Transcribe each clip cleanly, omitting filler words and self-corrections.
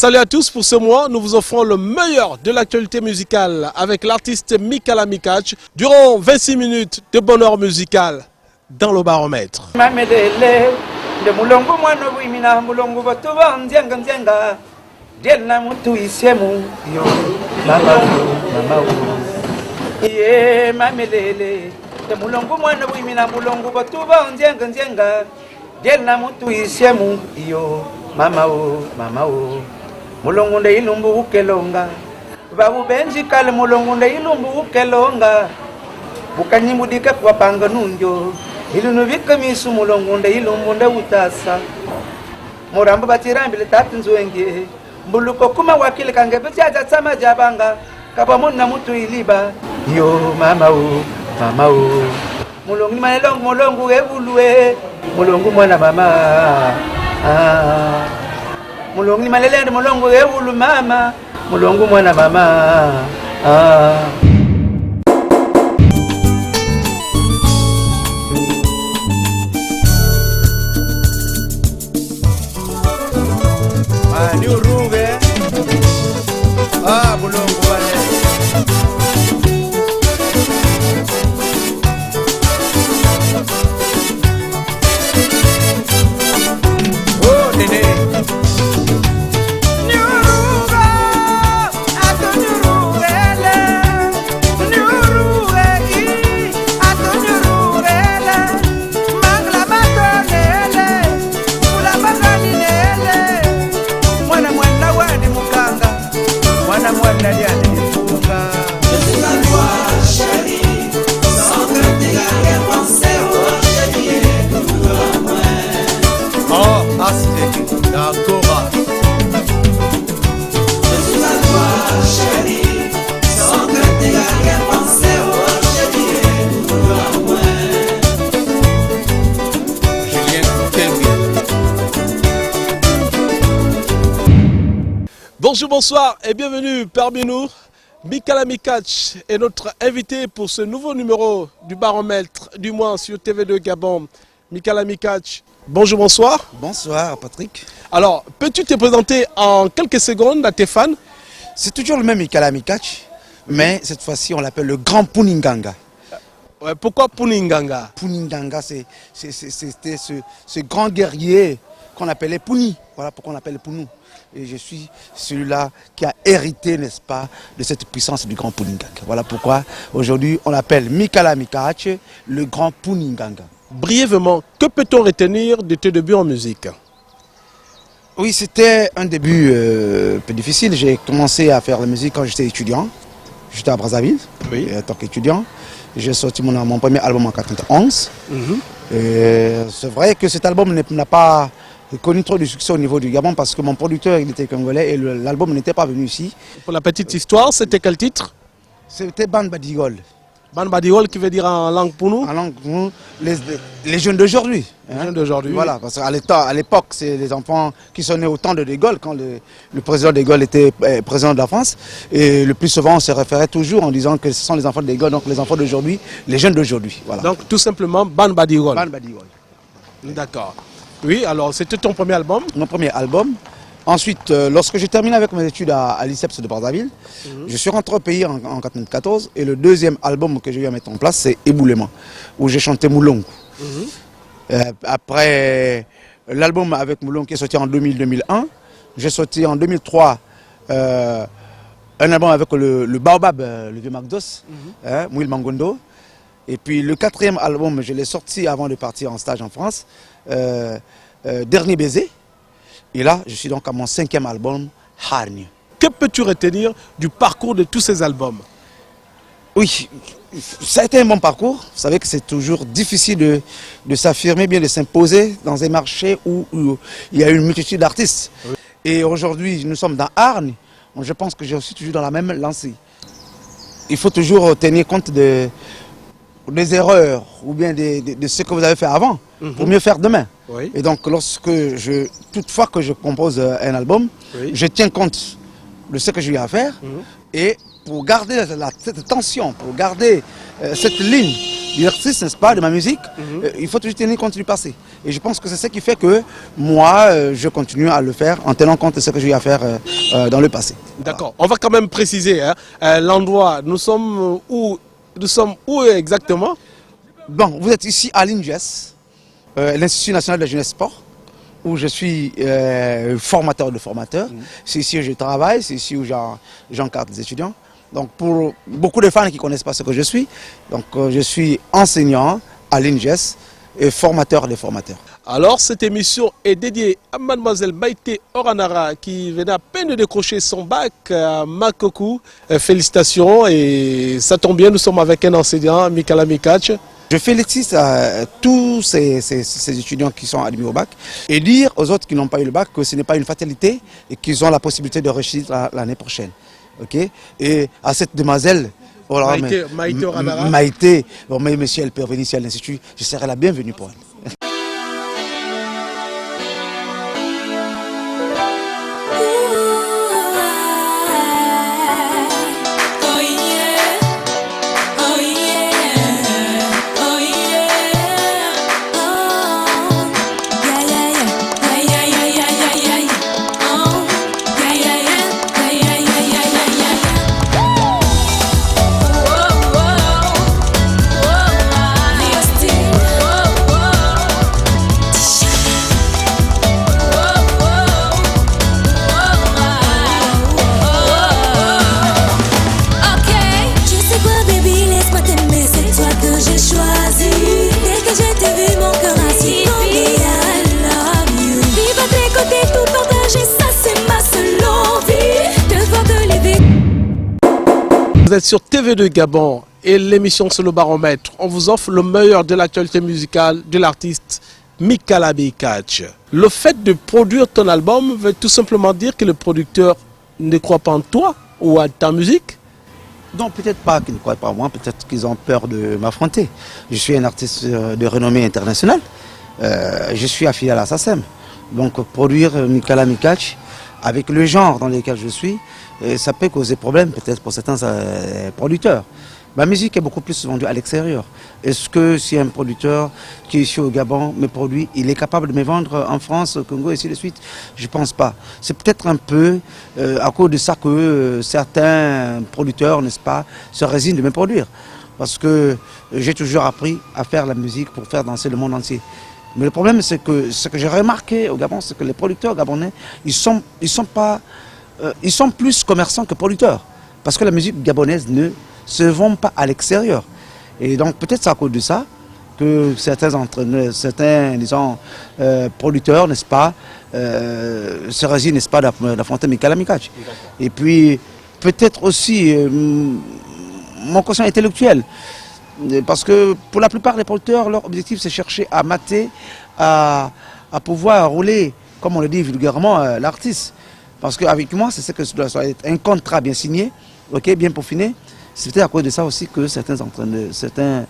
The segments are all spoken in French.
Salut à tous, pour ce mois, nous vous offrons le meilleur de l'actualité musicale avec l'artiste Mikala Mikac durant 26 minutes de bonheur musical dans le baromètre. Mulungu nde ilumbu ukelonga babu benji kale mulungu nde ilumbu ukelonga bukanyimudika kwa panga nunjo ilunu vikamisu mulungu nde ilumbu nde utasa murambo batirambile tatu nzwenge mbuluko kuma wakile kange bejaja tsama jabanga kaba munna mutu iliba yo mama o mulungu ni manelongo mulungu evulwe mulungu mwana mama mulungu ni malelende mulungu evulu mama mulungu mwana mama ni uruge mulungu wale Bonjour, bonsoir et bienvenue parmi nous. Mikala Mikac est notre invité pour ce nouveau numéro du baromètre du mois sur TV2 Gabon. Mikala Mikac, bonjour, bonsoir. Bonsoir Patrick. Alors, peux-tu te présenter en quelques secondes à tes fans? C'est toujours le même Mikala Mikac, mais cette fois-ci on l'appelle le grand Puninganga. Ouais, pourquoi Puninganga? Puninganga, c'était ce grand guerrier qu'on appelait Puni. Voilà pourquoi on l'appelle Punu. Et je suis celui-là qui a hérité, n'est-ce pas, de cette puissance du grand Puninganga. Voilà pourquoi aujourd'hui on l'appelle Mikala Mikac, le grand Puninganga. Brièvement, que peut-on retenir de tes débuts en musique? Oui, c'était un début un peu difficile. J'ai commencé à faire la musique quand j'étais étudiant. J'étais à Brazzaville, oui. En tant qu'étudiant. J'ai sorti mon premier album en 1991. C'est vrai que cet album n'a pas connu trop de succès au niveau du Gabon parce que mon producteur il était congolais et l'album n'était pas venu ici. Pour la petite histoire, c'était quel titre? C'était Ban Badigol. Ban Badigol qui veut dire en langue pour nous? En langue pour nous, les jeunes d'aujourd'hui. Les jeunes d'aujourd'hui. Voilà, parce qu'à l'époque, c'est les enfants qui sont nés au temps de De Gaulle, quand le président De Gaulle était président de la France. Et le plus souvent, on se référait toujours en disant que ce sont les enfants de De Gaulle, donc les enfants d'aujourd'hui, les jeunes d'aujourd'hui. Voilà. Donc tout simplement Ban Badigol. Ban Badigol. D'accord. Oui, alors c'était ton premier album? Mon premier album. Ensuite, lorsque j'ai terminé avec mes études à l'ICEPS de Brazzaville, je suis rentré au pays en 1994 et le deuxième album que j'ai eu à mettre en place, c'est Éboulement, où j'ai chanté Moulongo. Après l'album avec Moulongo qui est sorti en 2000-2001, j'ai sorti en 2003 un album avec le Baobab, le vieux Magdos, Mouil Mangondo. Et puis le quatrième album, je l'ai sorti avant de partir en stage en France, Dernier baiser. Et là, je suis donc à mon 5e album, Hargne. Que peux-tu retenir du parcours de tous ces albums? Oui, ça a été un bon parcours. Vous savez que c'est toujours difficile de s'affirmer, bien de s'imposer dans un marché où il y a une multitude d'artistes. Oui. Et aujourd'hui, nous sommes dans Hargne. Je pense que je suis toujours dans la même lancée. Il faut toujours tenir compte des erreurs ou bien de ce que vous avez fait avant pour mieux faire demain. Oui. Et donc, toutefois que je compose un album, je tiens compte de ce que j'ai eu à faire et pour garder cette tension, pour garder cette ligne du l'artiste, n'est-ce pas, de ma musique, il faut toujours tenir compte du passé. Et je pense que c'est ce qui fait que moi, je continue à le faire en tenant compte de ce que j'ai eu à faire dans le passé. D'accord. On va quand même préciser hein, l'endroit. Nous sommes où exactement? Bon, vous êtes ici à l'INJES, l'Institut National de la Jeunesse Sport, où je suis formateur de formateurs. C'est ici où je travaille, c'est ici où j'encadre des étudiants. Donc pour beaucoup de fans qui ne connaissent pas ce que je suis, donc, je suis enseignant à l'INJES et formateur des formateurs. Alors cette émission est dédiée à mademoiselle Maïté Oranara qui venait à peine de décrocher son bac à Makokou. Félicitations et ça tombe bien, nous sommes avec un enseignant, Mikala Mikac. Je félicite tous ces étudiants qui sont admis au bac et dire aux autres qui n'ont pas eu le bac que ce n'est pas une fatalité et qu'ils ont la possibilité de réussir l'année prochaine. Okay? Et à cette demoiselle, Maïté Oranara. Maïté, bon, mais si elle peut venir ici à l'Institut, je serai la bienvenue pour elle. Vous êtes sur TV2 Gabon et l'émission c'est le baromètre. On vous offre le meilleur de l'actualité musicale de l'artiste Mikala Mikac. Le fait de produire ton album veut tout simplement dire que le producteur ne croit pas en toi ou à ta musique? Non, peut-être pas qu'ils ne croient pas en moi, peut-être qu'ils ont peur de m'affronter. Je suis un artiste de renommée internationale. Je suis affilié à la SACEM. Donc produire Mikala Mikac avec le genre dans lequel je suis, ça peut causer problème peut-être pour certains producteurs. Ma musique est beaucoup plus vendue à l'extérieur. Est-ce que si un producteur qui est ici au Gabon me produit, il est capable de me vendre en France, au Congo et ainsi de suite? Je ne pense pas. C'est peut-être un peu à cause de ça que certains producteurs, n'est-ce pas, se résignent de me produire. Parce que j'ai toujours appris à faire la musique pour faire danser le monde entier. Mais le problème, c'est que ce que j'ai remarqué au Gabon, c'est que les producteurs gabonais, ils sont plus commerçants que producteurs. Parce que la musique gabonaise ne se vend pas à l'extérieur. Et donc peut-être c'est à cause de ça que certains disons, producteurs, n'est-ce pas, se résignent, n'est-ce pas, d'affronter Mikala Mikac. Et puis peut-être aussi mon quotient intellectuel. Parce que pour la plupart des producteurs, leur objectif c'est chercher à mater, à pouvoir rouler, comme on le dit vulgairement, l'artiste. Parce qu'avec moi, c'est ce que ça doit être un contrat bien signé, okay, bien peaufiné. C'est peut-être à cause de ça aussi que certains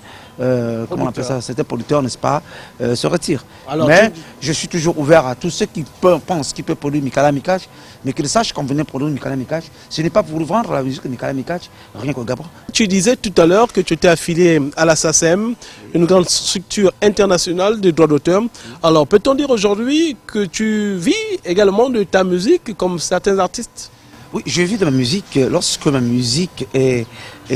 producteurs, n'est-ce pas, se retirent. Alors, mais je suis toujours ouvert à tous ceux qui pensent qu'ils peuvent produire Mikala Mikac, mais qu'ils sachent qu'on venait produire Mikala Mikac. Ce n'est pas pour vendre la musique de Mikala Mikac, rien qu'au Gabon. Tu disais tout à l'heure que tu étais affilié à la SACEM, une grande structure internationale des droits d'auteur. Alors peut-on dire aujourd'hui que tu vis également de ta musique comme certains artistes? Oui, je vis de ma musique lorsque ma musique est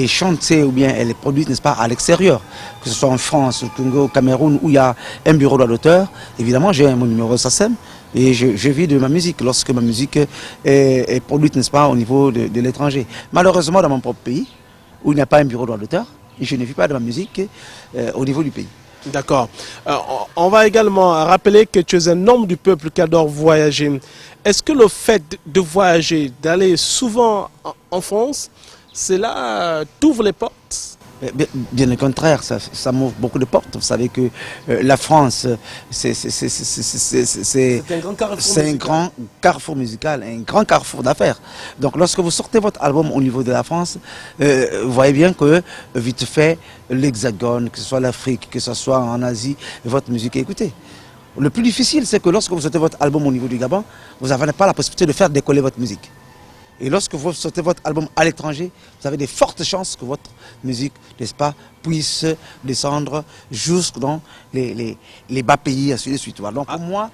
chantée ou bien elle est produite, n'est-ce pas, à l'extérieur, que ce soit en France, au Congo, au Cameroun, où il y a un bureau droit d'auteur. Évidemment, j'ai mon numéro SACEM et je vis de ma musique lorsque ma musique est produite, n'est-ce pas, au niveau de l'étranger. Malheureusement, dans mon propre pays, où il n'y a pas un bureau droit d'auteur, je ne vis pas de ma musique au niveau du pays. D'accord. On va également rappeler que tu es un homme du peuple qui adore voyager. Est-ce que le fait de voyager, d'aller souvent en France, cela t'ouvre les portes? Bien au contraire, ça m'ouvre beaucoup de portes. Vous savez que la France, c'est un grand carrefour musical, un grand carrefour d'affaires. Donc lorsque vous sortez votre album au niveau de la France, vous voyez bien que vite fait, l'Hexagone, que ce soit l'Afrique, que ce soit en Asie, votre musique est écoutée. Le plus difficile, c'est que lorsque vous sortez votre album au niveau du Gabon, vous n'avez pas la possibilité de faire décoller votre musique. Et lorsque vous sortez votre album à l'étranger, vous avez de fortes chances que votre musique, n'est-ce pas, puisse descendre jusque dans les bas pays, ainsi de suite. Voilà. Donc pour moi,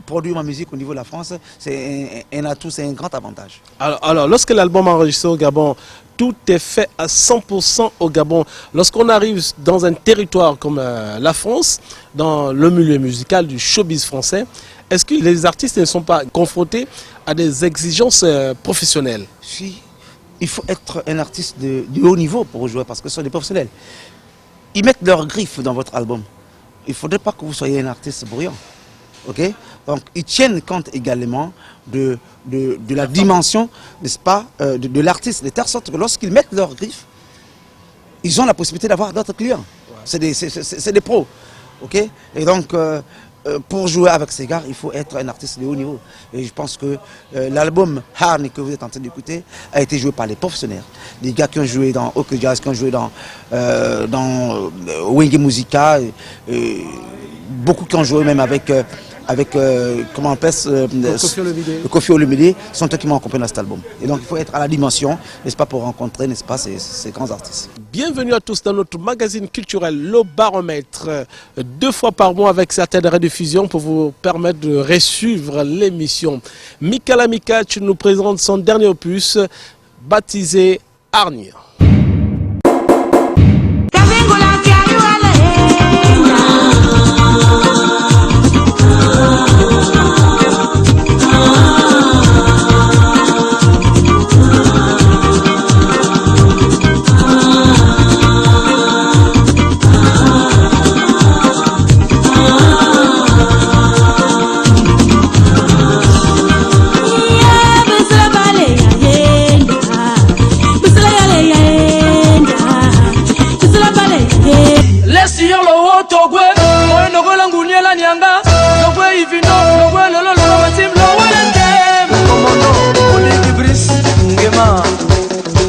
produire ma musique au niveau de la France, c'est un atout, c'est un grand avantage. Alors lorsque l'album est enregistré au Gabon, tout est fait à 100% au Gabon. Lorsqu'on arrive dans un territoire comme la France, dans le milieu musical du showbiz français, est-ce que les artistes ne sont pas confrontés à des exigences professionnelles? Si, il faut être un artiste de haut niveau pour jouer, parce que ce sont des professionnels. Ils mettent leurs griffes dans votre album. Il ne faudrait pas que vous soyez un artiste bruyant. Okay? Donc ils tiennent compte également de la dimension, n'est-ce pas, de l'artiste, de telle sorte que lorsqu'ils mettent leurs griffes, ils ont la possibilité d'avoir d'autres clients. Ouais. C'est des pros. Okay? Et donc, pour jouer avec ces gars, il faut être un artiste de haut niveau. Et je pense que l'album Harn que vous êtes en train d'écouter a été joué par les professionnels. Des gars qui ont joué dans Oak Jazz, qui ont joué dans Wenge Musica, beaucoup qui ont joué même avec comment on appelle Kofi Olomide, sont eux qui m'ont accompagné dans cet album. Et donc il faut être à la dimension, n'est-ce pas, pour rencontrer, n'est-ce pas, ces grands artistes. Bienvenue à tous dans notre magazine culturel Le Baromètre, 2 fois par mois avec certaines rediffusions pour vous permettre de resuivre l'émission. Mikala Mikac nous présente son dernier opus baptisé Hargne.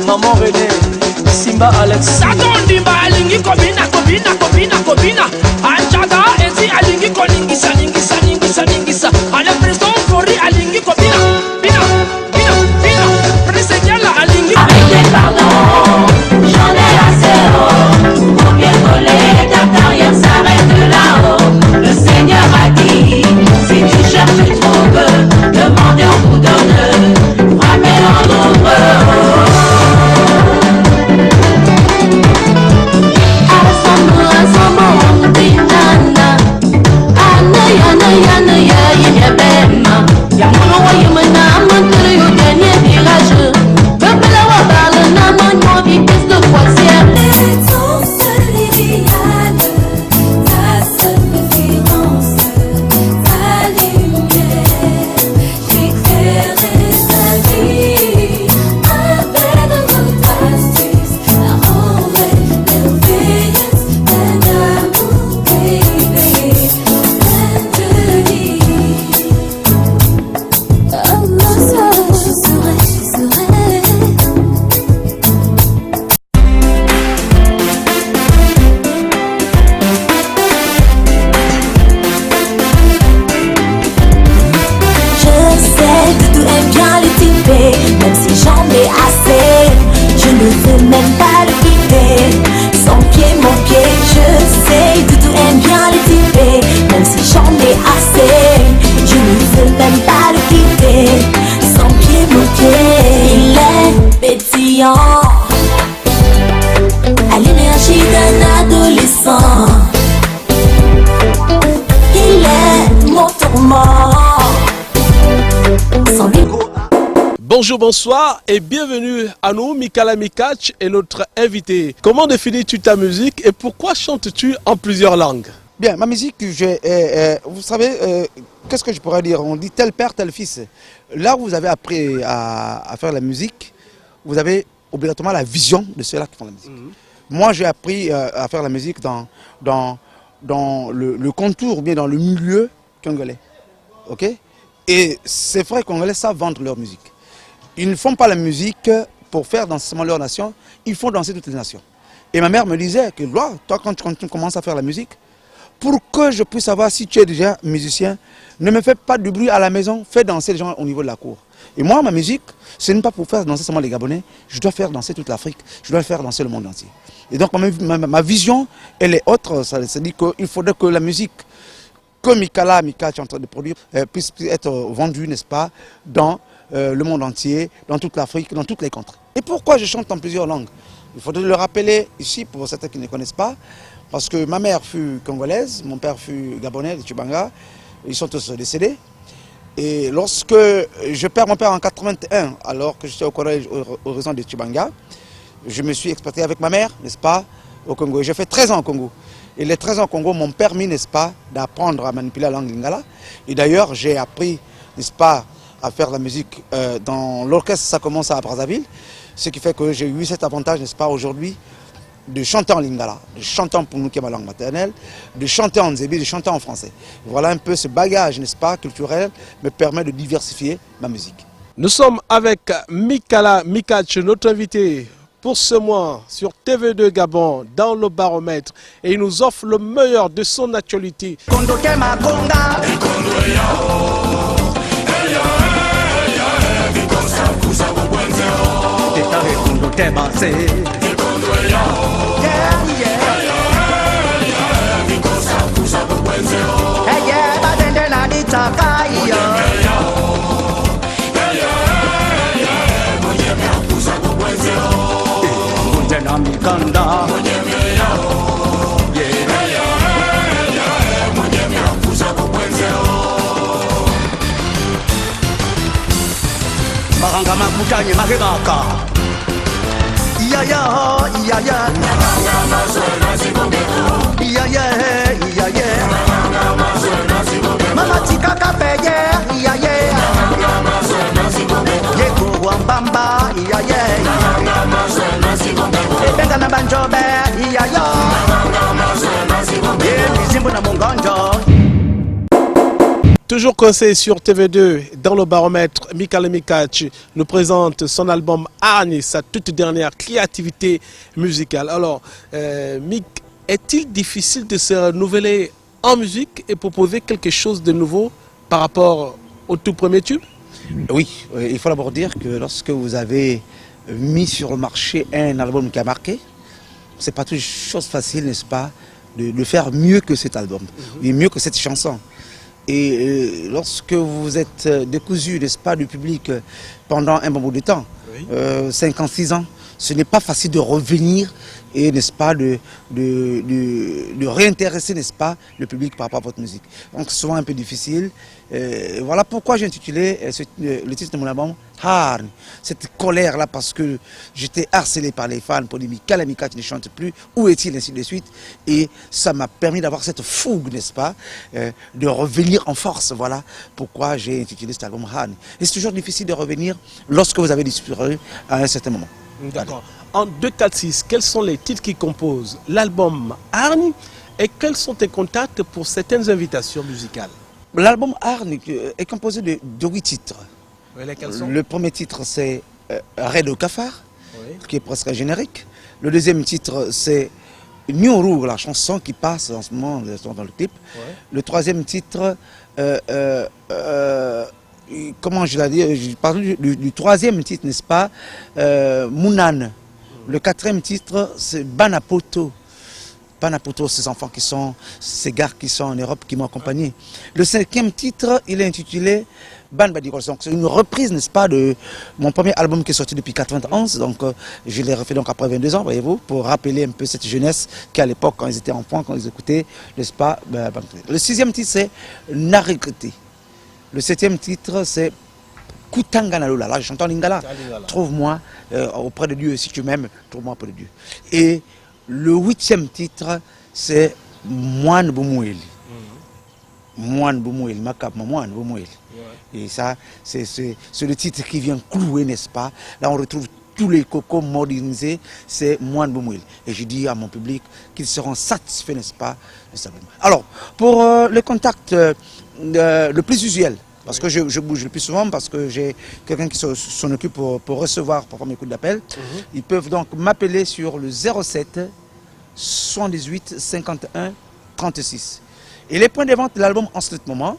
Maman René, Simba Alex Satan dimba alingi kobina Anjaga ezi alingi koningisa ningisa Ale preston flori alingi kobina Bina Presegyala alingi Avec des pardons, j'en ai assez haut Combien voler, ta carrière s'arrête là-haut Le Seigneur a dit, si tu cherches tu trouves Demandez on vous donne, frappez en nombre même si j'en ai assez, je ne veux même pas le quitter. Son pied, mon pied, je sais, Doudou aime bien le typer. Même si j'en ai assez, je ne veux même pas le quitter. Son pied, mon pied, il est pétillant, à l'énergie d'un adolescent. Il est mon tourment. Son Bonjour, bonsoir et bienvenue à nous, Mikala Mikac est notre invité. Comment définis-tu ta musique et pourquoi chantes-tu en plusieurs langues? Bien, ma musique, vous savez, qu'est-ce que je pourrais dire? On dit tel père, tel fils. Là où vous avez appris à faire la musique, vous avez obligatoirement la vision de ceux-là qui font la musique. Moi, j'ai appris à faire la musique dans le contour, ou bien dans le milieu congolais. Ok? Et c'est vrai que les Congolais savent vendre leur musique. Ils ne font pas la musique pour faire danser seulement leur nation, ils font danser toutes les nations. Et ma mère me disait que toi, quand tu commences à faire la musique, pour que je puisse savoir si tu es déjà musicien, ne me fais pas du bruit à la maison, fais danser les gens au niveau de la cour. Et moi, ma musique, ce n'est pas pour faire danser seulement les Gabonais, je dois faire danser toute l'Afrique, je dois faire danser le monde entier. Et donc ma vision, elle est autre, c'est-à-dire qu'il faudrait que la musique que Mikala est en train de produire puisse être vendue, n'est-ce pas, dans le monde entier, dans toute l'Afrique, dans toutes les contrées. Et pourquoi je chante en plusieurs langues? Il faudrait le rappeler ici pour certains qui ne connaissent pas, parce que ma mère fut congolaise, mon père fut gabonais de Tchibanga, ils sont tous décédés. Et lorsque je perds mon père en 81, alors que j'étais au collège Horizon de Tchibanga, je me suis expatrié avec ma mère, n'est-ce pas, au Congo. J'ai fait 13 ans au Congo. Et les 13 ans au Congo m'ont permis, n'est-ce pas, d'apprendre à manipuler la langue lingala. Et d'ailleurs, j'ai appris, n'est-ce pas, à faire la musique dans l'orchestre, ça commence à Brazzaville. Ce qui fait que j'ai eu cet avantage, n'est-ce pas, aujourd'hui, de chanter en lingala, de chanter en Punu, qui est ma langue maternelle, de chanter en nzébi, de chanter en français. Voilà un peu ce bagage, n'est-ce pas, culturel, me permet de diversifier ma musique. Nous sommes avec Mikala Mikatch, notre invité pour ce mois sur TV2 Gabon dans le baromètre, et il nous offre le meilleur de son actualité. Mahanga makutanye makebaka iya ya iya ya iya ya iya ya mama tika kapeye iya ya yeko wambamba iya ya ebenga na banjobe iya ya yezimbo na mongonjo. Toujours coincé sur TV2, dans le baromètre, Mikala Mikatch nous présente son album Arni, sa toute dernière créativité musicale. Alors, Mik, est-il difficile de se renouveler en musique et proposer quelque chose de nouveau par rapport au tout premier tube? Oui, il faut d'abord dire que lorsque vous avez mis sur le marché un album qui a marqué, c'est pas toujours chose facile, n'est-ce pas, de faire mieux que cet album, et mieux que cette chanson. Et lorsque vous êtes décousu, n'est-ce pas, du public pendant un bon bout de temps, 56 ans, ce n'est pas facile de revenir et, n'est-ce pas, de réintéresser, n'est-ce pas, le public par rapport à votre musique. Donc c'est souvent un peu difficile. Voilà pourquoi j'ai intitulé le titre de mon album Harn. Cette colère-là, parce que j'étais harcelé par les fans pour dire Mikala Mikatch ne chante plus, où est-il, ainsi de suite. Et ça m'a permis d'avoir cette fougue, n'est-ce pas, de revenir en force. Voilà pourquoi j'ai intitulé cet album Harn. Et c'est toujours difficile de revenir lorsque vous avez disparu à un certain moment. D'accord. En 2-4-6, quels sont les titres qui composent l'album Arni et quels sont tes contacts pour certaines invitations musicales? L'album Arni est composé de 8 titres. Oui, lesquels sont? Le premier titre, c'est Raid au Cafard, qui est presque générique. Le deuxième titre, c'est Nyuru, la chanson qui passe en ce moment dans le clip. Le troisième titre, comment je l'ai dit, je parle du troisième titre, n'est-ce pas, Munan. Le quatrième titre, c'est Banapoto. Banapoto, ces enfants qui sont, ces gars qui sont en Europe, qui m'ont accompagné. Le cinquième titre, il est intitulé Ban Badirol. C'est une reprise, n'est-ce pas, de mon premier album qui est sorti depuis 91. Donc, je l'ai refait donc après 22 ans, voyez-vous, pour rappeler un peu cette jeunesse qui, à l'époque, quand ils étaient enfants, quand ils écoutaient, n'est-ce pas. Le sixième titre, c'est Narikete. Le septième titre, c'est Kutanganalola. Là, je chante en lingala. Trouve-moi auprès de Dieu. Si tu m'aimes, trouve-moi auprès de Dieu. Et le huitième titre, c'est Moine Boumoueli. Moine Boumoueli, Makap, Moine Boumoueli. Et ça, c'est le titre qui vient clouer, n'est-ce pas? Là, on retrouve tous les cocos modernisés, c'est Moine Boumoueli. Et je dis à mon public qu'ils seront satisfaits, n'est-ce pas? Alors, pour le contact le plus usuel, parce que je bouge le plus souvent, parce que j'ai quelqu'un qui s'en occupe pour recevoir parfois mes coups d'appel. Ils peuvent donc m'appeler sur le 07 78 51 36. Et les points de vente de l'album en ce moment,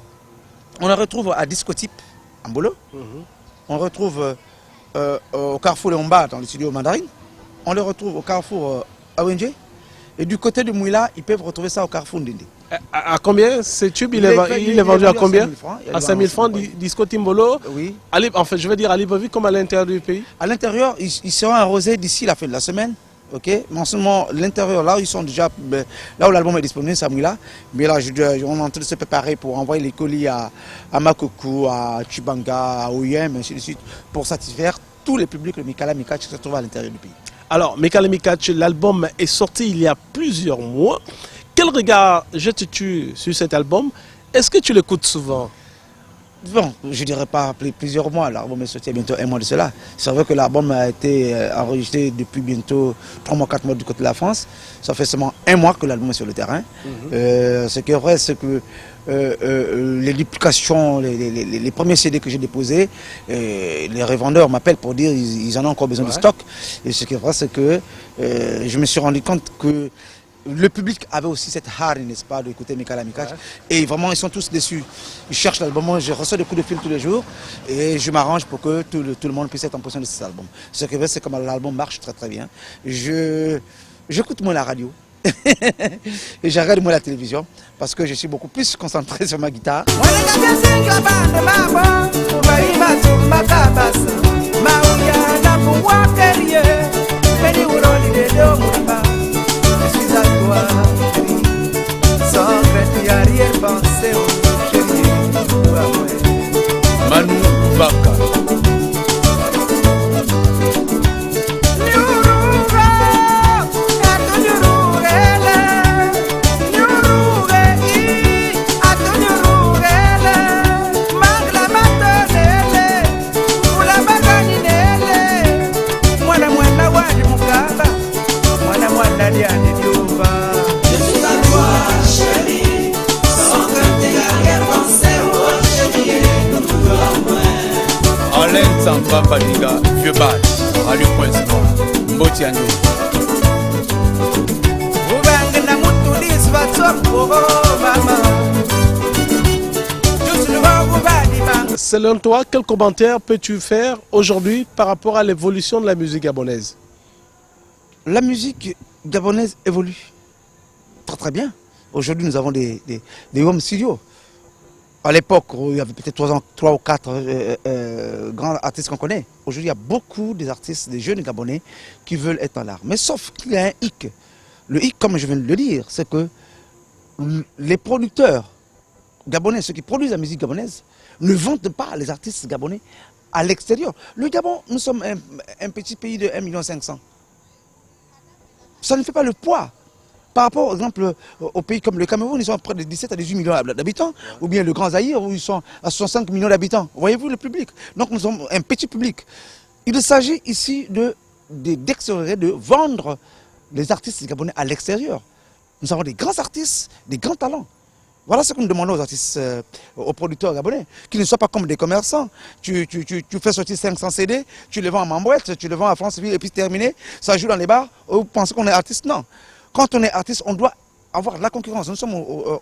on le retrouve à Discotype, en Bolo. on retrouve au carrefour Léomba dans le studio Mandarine, on les retrouve au carrefour Awenje, et du côté de Mouila, ils peuvent retrouver ça au carrefour Ndindi. À combien ce tube il est vendu à combien? À 5 000 francs, Disco Timbolo. Oui. En fait, je veux dire à Libreville comme à l'intérieur du pays. À l'intérieur, ils seront arrosés d'ici la fin de la semaine. Ok, mais en ce moment, l'intérieur, là, ils sont déjà, là où l'album est disponible, c'est à Mouila. Mais là, on est en train de se préparer pour envoyer les colis à Makoko, à Chibanga, à Oyem, ainsi de suite, pour satisfaire tous les publics de Mikala Mikatch qui se trouvent à l'intérieur du pays. Alors, Mikala Mikatch, l'album est sorti il y a plusieurs mois. Quel regard jettes-tu sur cet album? Est-ce que tu l'écoutes souvent? Bon, je dirais pas plusieurs mois, l'album est sorti il y a bientôt un mois de cela. C'est vrai que l'album a été enregistré depuis bientôt 3 mois, 4 mois du côté de la France. Ça fait seulement un mois que l'album est sur le terrain. Ce qui est vrai, c'est que les duplications, les premiers CD que j'ai déposés, les revendeurs m'appellent pour dire qu'ils en ont encore besoin de stock. Et ce qui est vrai, c'est que je me suis rendu compte que le public avait aussi cette hargne, n'est-ce pas, d'écouter Mikala Mikatch. Et vraiment, ils sont tous déçus. Ils cherchent l'album. Je reçois des coups de fil tous les jours. Et je m'arrange pour que tout le monde puisse être en possession de cet album. Ce que je veux, c'est que l'album marche très très bien. J'écoute moins la radio. Et je regarde moins la télévision. Parce que je suis beaucoup plus concentré sur ma guitare. Manu Baka. Samba Baliga, vieux bal, Radio Point Noir, Mbotiani. Selon toi, quel commentaire peux-tu faire aujourd'hui par rapport à l'évolution de la musique gabonaise? La musique gabonaise évolue très très bien. Aujourd'hui, nous avons des home studios. À l'époque, il y avait peut-être 3 ou 4 grands artistes qu'on connaît. Aujourd'hui, il y a beaucoup d'artistes, des jeunes Gabonais qui veulent être dans l'art. Mais sauf qu'il y a un hic. Le hic, comme je viens de le dire, c'est que les producteurs gabonais, ceux qui produisent la musique gabonaise, ne vendent pas les artistes gabonais à l'extérieur. Le Gabon, nous sommes un petit pays de 1,5 million. Ça ne fait pas le poids. Par rapport, par exemple, aux pays comme le Cameroun, ils sont près de 17 à 18 millions d'habitants, ou bien le Grand Zaïre, où ils sont à 65 millions d'habitants. Voyez-vous le public? Donc nous sommes un petit public. Il s'agit ici d'extérieur, de vendre les artistes gabonais à l'extérieur. Nous avons des grands artistes, des grands talents. Voilà ce que nous demandons aux artistes, aux producteurs gabonais, qu'ils ne soient pas comme des commerçants. Tu fais sortir 500 CD, tu les vends à Mambouette, tu les vends à Franceville, et puis terminé, ça joue dans les bars, vous pensez qu'on est artiste? Non. Quand on est artiste, on doit avoir la concurrence. Nous sommes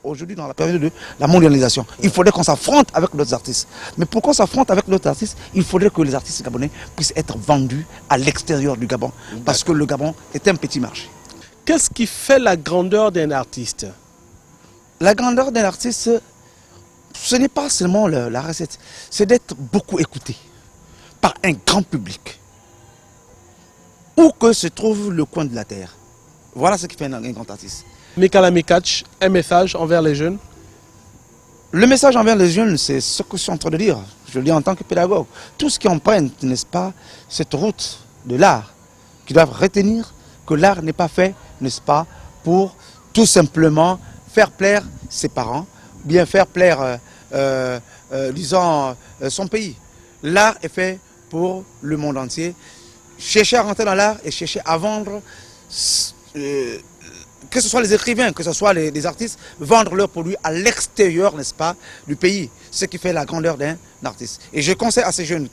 aujourd'hui dans la période de la mondialisation. Il faudrait qu'on s'affronte avec d'autres artistes. Mais pour qu'on s'affronte avec d'autres artistes, il faudrait que les artistes gabonais puissent être vendus à l'extérieur du Gabon. Parce que le Gabon est un petit marché. Qu'est-ce qui fait la grandeur d'un artiste? La grandeur d'un artiste, ce n'est pas seulement la recette. C'est d'être beaucoup écouté par un grand public. Où que se trouve le coin de la terre. Voilà ce qui fait un grand artiste. Mikala Mikatch, un message envers les jeunes? Le message envers les jeunes, c'est ce que je suis en train de dire. Je le dis en tant que pédagogue. Tous ceux qui empruntent, n'est-ce pas, cette route de l'art, qui doivent retenir que l'art n'est pas fait, n'est-ce pas, pour tout simplement faire plaire ses parents, bien faire plaire, disons, son pays. L'art est fait pour le monde entier. Chercher à rentrer dans l'art et chercher à vendre, que ce soit les écrivains, que ce soit les artistes, vendre leurs produits à l'extérieur, n'est-ce pas, du pays. Ce qui fait la grandeur d'un artiste. Et je conseille à ces jeunes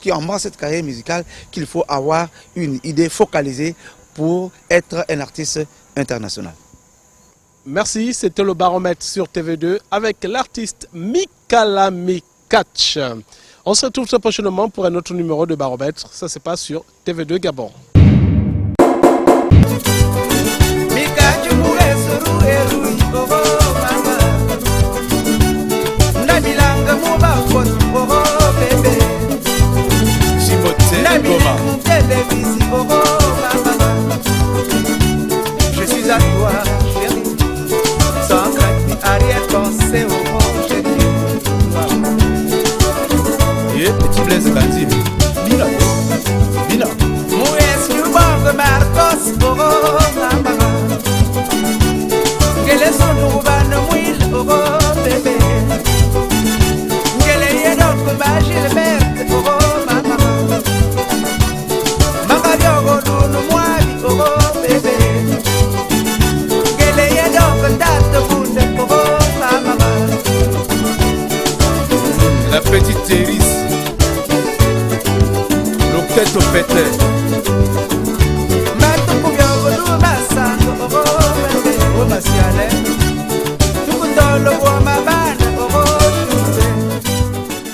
qui embrassent cette carrière musicale qu'il faut avoir une idée focalisée pour être un artiste international. Merci, c'était le baromètre sur TV2 avec l'artiste Mikala Mikatch. On se retrouve très prochainement pour un autre numéro de Baromètre. Ça se passe sur TV2 Gabon. Je suis à toi, chérie, sans crainte ni arrière-pensée, oh chérie. Petit Blaise Gandhi. Bina. Bina. Moues que bang Marcos, oh mama. Que les sons nous van mouille, oh bébé. Que les yédos que bagil merde, oh mama. Mama diogo nous moi, oh bébé. Que les yédos que date boule, oh mama. La petite Iris. L'oquette au pétère.